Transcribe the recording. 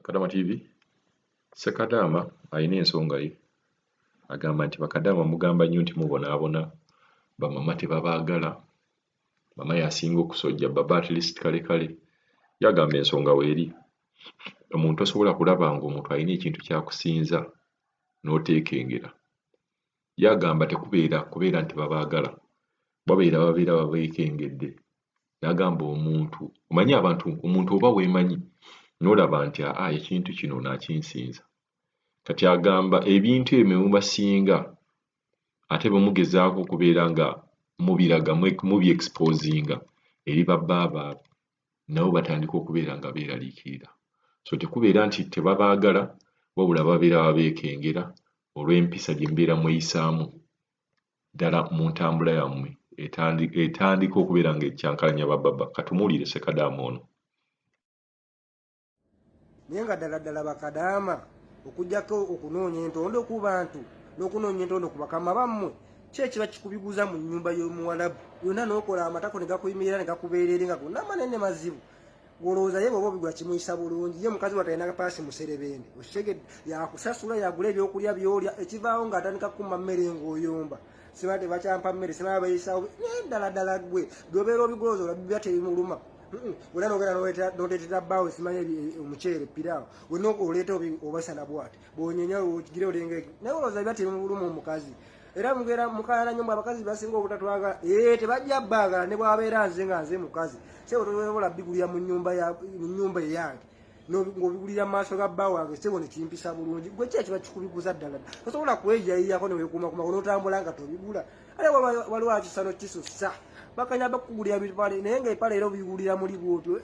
Kadama TV Ssekadaama alina ensonga ye. Agamba nti bakadaama mugamba nnyo nti mubonaabona, bamama tebabaagala, mama yasinga okusojja baba at least kale. Yagamba ensonga weeri. Omuntu osobola kulaba ng'omuntu alina ekintu ky'akusinza n'oteekengera. Yagamba kubeera nti babaagala, babeera babeekengedde. N'agamba omuntu, omanyi omuntu oba weemanyi n'olaba nti ekintu kino naakinsinza. Kati agamba ebintu ebyo mubasinga ate bamugezaako okubeera nga mubiraga mubyexposinga eri babbaabwe nabo batandika okubeera nga beeraliikirira. So tekubeera nti tebabaagala wabula babeera babeekengera olw'empisa gye mubeera mweyisaamu ddala mu ntambula yammwe etandika okubeera nga ekyankalanya babbaba. Katumuwulire Ssekadaama ono. Naye nga ddala bakadaama okujjako okunoonya entondo ku bantu n'okunoonya entondo ku bakama bammwe, ki ekiba kikubiguza mu nnyumba y'Omuwarabu yonna n'okola amatako ne gakuyimirira ne gakubeerera nga gonna manene mazibu. Olowooza ye bw'oba obigula kimuyisa bulungi, ye mukazi watalina paasi muserebende okitegedde, yakusasula yagula ebyokulya by'olya, ekivaawo ng'atandika kumma mmere ng'oyomba. Siba tebakyampa mmere, siba bayisawo naye ddala ggwe by'obeera obigoloza olabibya tebimuluma. Wena n'oleetera bbaawe simanye omuceere piraawo wena oleeta obasa nabwati bw'onyenya okigire olenga naye olowooza biba tebimuluma omukazi. Era mukaana nyumba abakazi basinga obutatwagala tebajja baagala ne bwabeera nze mukazi sebo tosobola bigulira mu nnyumba eyange ng'obigulira mu maaso ga bba wange sebo ne kimpisa bulungi. Gwe ki ekiba kikubiguza ddala tosobola kwejayiyako ne weekuumakuma n'otambula nga tobigula. Ate waliwo akisano kisussa bakanya bakugulira bipale naye ng'empale era obigulira muli bwotyo.